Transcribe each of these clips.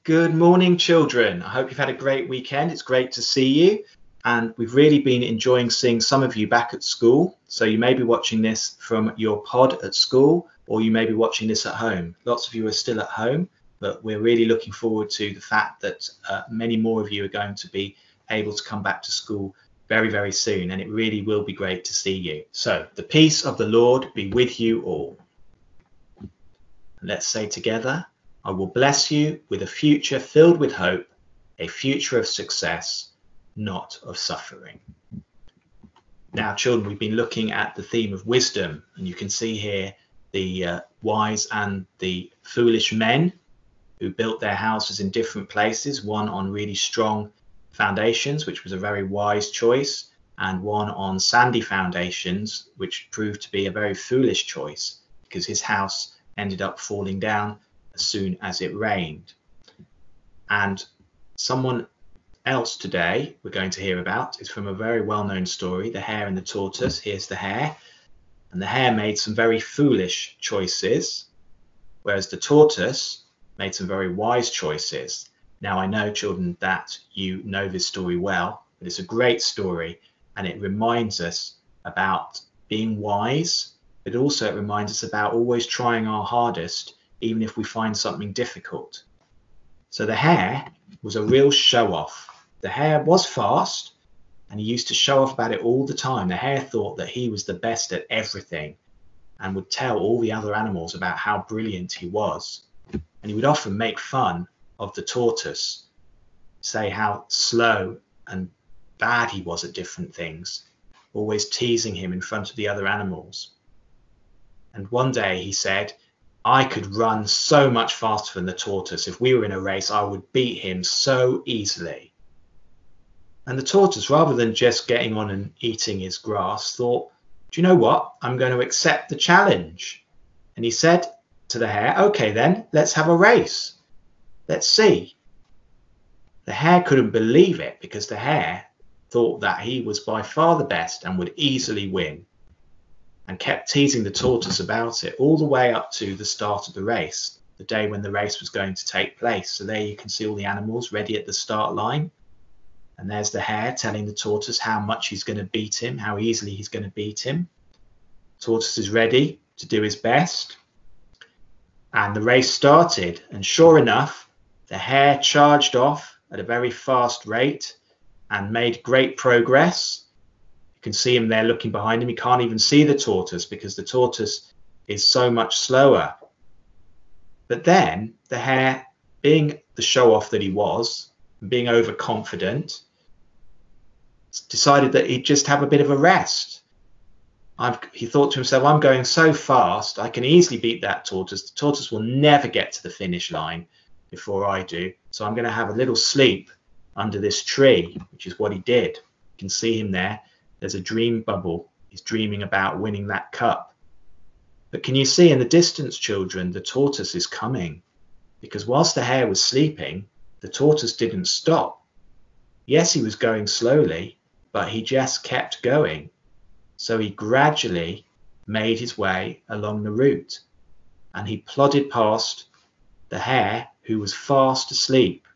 Good morning, children. I hope you've had a great weekend. It's great to see you. And we've really been enjoying seeing some of you back at school. So you may be watching this from your pod at school, or you may be watching this at home. Lots of you are still at home, but we're really looking forward to the fact that many more of you are going to be able to come back to school very, very soon. And it really will be great to see you. So the peace of the Lord be with you all. Let's say together, I will bless you with a future filled with hope, a future of success, not of suffering. Now, children, we've been looking at the theme of wisdom, and you can see here the wise and the foolish men who built their houses in different places, one on really strong foundations, which was a very wise choice, and one on sandy foundations, which proved to be a very foolish choice because his house ended up falling down as soon as it rained. And someone else today we're going to hear about is from a very well-known story, The Hare and the Tortoise. Here's the hare, and the hare made some very foolish choices, whereas the tortoise made some very wise choices. Now, I know, children, that you know this story well, but it's a great story, and it reminds us about being wise, but also it reminds us about always trying our hardest, even if we find something difficult. So the hare was a real show-off. The hare was fast, and he used to show off about it all the time. The hare thought that he was the best at everything and would tell all the other animals about how brilliant he was. And he would often make fun of the tortoise, say how slow and bad he was at different things, always teasing him in front of the other animals. And one day he said, I could run so much faster than the tortoise. If we were in a race, I would beat him so easily. And the tortoise, rather than just getting on and eating his grass, thought, do you know what? I'm going to accept the challenge. And he said to the hare, okay, then let's have a race. Let's see. The hare couldn't believe it because the hare thought that he was by far the best and would easily win, and kept teasing the tortoise about it all the way up to the start of the race, the day when the race was going to take place. So there you can see all the animals ready at the start line. And there's the hare telling the tortoise how much he's going to beat him, how easily he's going to beat him. Tortoise is ready to do his best. And the race started. And sure enough, the hare charged off at a very fast rate and made great progress. You can see him there looking behind him. He can't even see the tortoise because the tortoise is so much slower. But then the hare, being the show-off that he was, and being overconfident, decided that he'd just have a bit of a rest. He thought to himself, I'm going so fast, I can easily beat that tortoise. The tortoise will never get to the finish line before I do. So I'm going to have a little sleep under this tree, which is what he did. You can see him there. There's a dream bubble. He's dreaming about winning that cup. But can you see in the distance, children, the tortoise is coming? Because whilst the hare was sleeping, the tortoise didn't stop. Yes, he was going slowly, but he just kept going. So he gradually made his way along the route, and he plodded past the hare, who was fast asleep,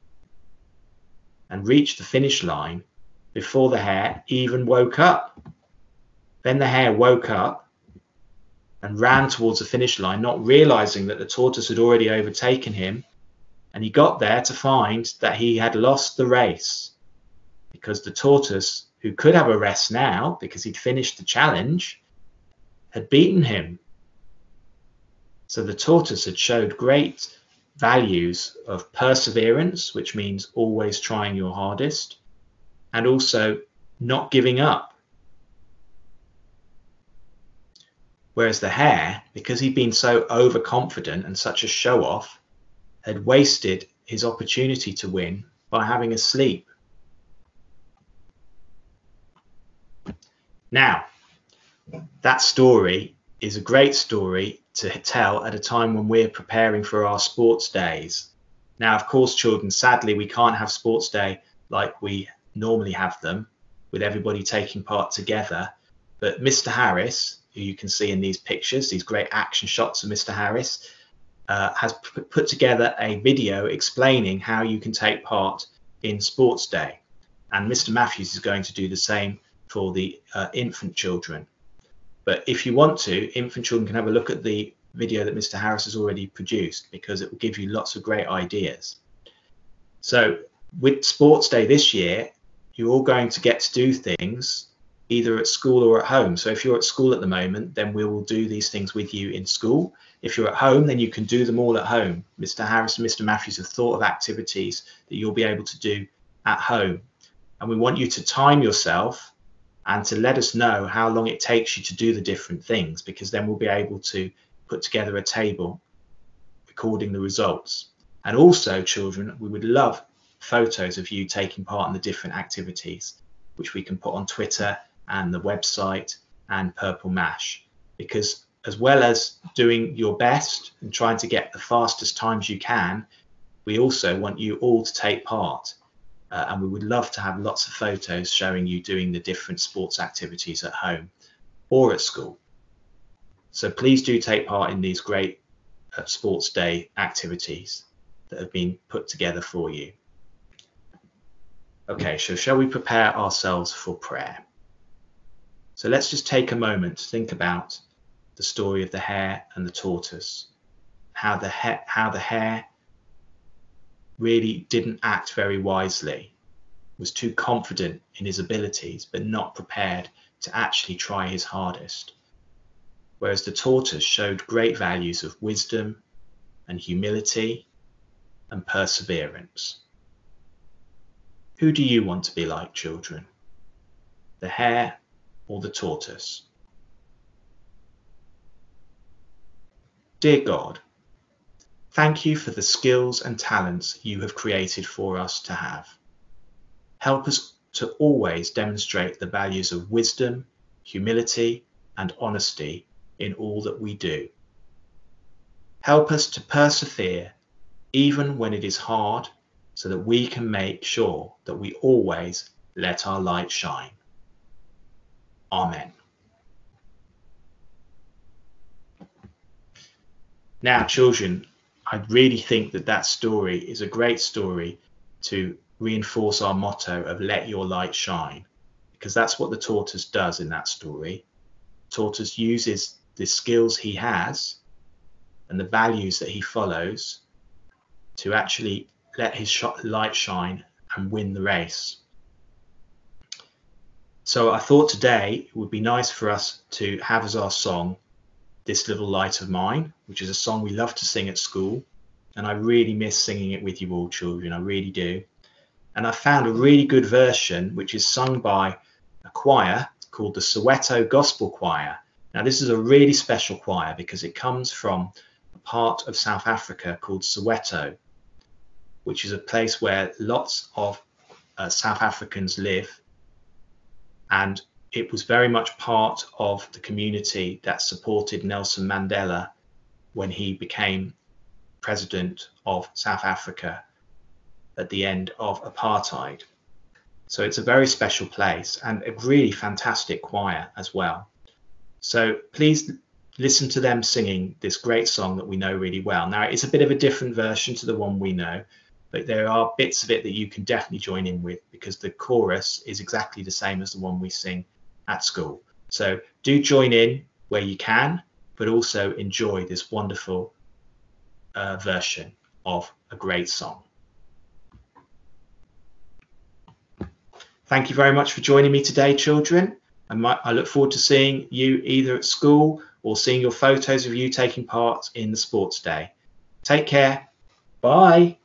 and reached the finish line before the hare even woke up. Then the hare woke up and ran towards the finish line, not realizing that the tortoise had already overtaken him. And he got there to find that he had lost the race because the tortoise, who could have a rest now because he'd finished the challenge, had beaten him. So the tortoise had showed great values of perseverance, which means always trying your hardest, and also not giving up. Whereas the hare, because he'd been so overconfident and such a show-off, had wasted his opportunity to win by having a sleep. Now, that story is a great story to tell at a time when we're preparing for our sports days. Now, of course, children, sadly, we can't have sports day like we normally have them, with everybody taking part together. But Mr. Harris, who you can see in these pictures, these great action shots of Mr. Harris, has put together a video explaining how you can take part in Sports Day. And Mr. Matthews is going to do the same for the infant children. But if you want to, infant children can have a look at the video that Mr. Harris has already produced, because it will give you lots of great ideas. So with Sports Day this year, you're all going to get to do things either at school or at home. So if you're at school at the moment, then we will do these things with you in school. If you're at home, then you can do them all at home. Mr. Harris and Mr. Matthews have thought of activities that you'll be able to do at home. And we want you to time yourself and to let us know how long it takes you to do the different things, because then we'll be able to put together a table recording the results. And also, children, we would love photos of you taking part in the different activities, which we can put on Twitter and the website and Purple Mash, because as well as doing your best and trying to get the fastest times you can, we also want you all to take part. And we would love to have lots of photos showing you doing the different sports activities at home or at school. So please do take part in these great Sports Day activities that have been put together for you. Okay, so shall we prepare ourselves for prayer? So let's just take a moment to think about the story of the hare and the tortoise, how the hare really didn't act very wisely, was too confident in his abilities, but not prepared to actually try his hardest. Whereas the tortoise showed great values of wisdom and humility and perseverance. Who do you want to be like, children? The hare or the tortoise? Dear God, thank you for the skills and talents you have created for us to have. Help us to always demonstrate the values of wisdom, humility, and honesty in all that we do. Help us to persevere even when it is hard, so that we can make sure that we always let our light shine. Amen. Now, children, I really think that story is a great story to reinforce our motto of let your light shine, because that's what the tortoise does in that story. Tortoise uses the skills he has and the values that he follows to actually let his light shine and win the race. So I thought today it would be nice for us to have as our song This Little Light of Mine, which is a song we love to sing at school, and I really miss singing it with you all, children. I really do. And I found a really good version which is sung by a choir called the Soweto Gospel Choir. Now this is a really special choir because it comes from a part of South Africa called Soweto, which is a place where lots of South Africans live, and it was very much part of the community that supported Nelson Mandela when he became president of South Africa at the end of apartheid. So it's a very special place and a really fantastic choir as well. So please listen to them singing this great song that we know really well. Now it's a bit of a different version to the one we know, but there are bits of it that you can definitely join in with, because the chorus is exactly the same as the one we sing at school. So do join in where you can, but also enjoy this wonderful version of a great song. Thank you very much for joining me today, children. I look forward to seeing you either at school or seeing your photos of you taking part in the Sports Day. Take care. Bye.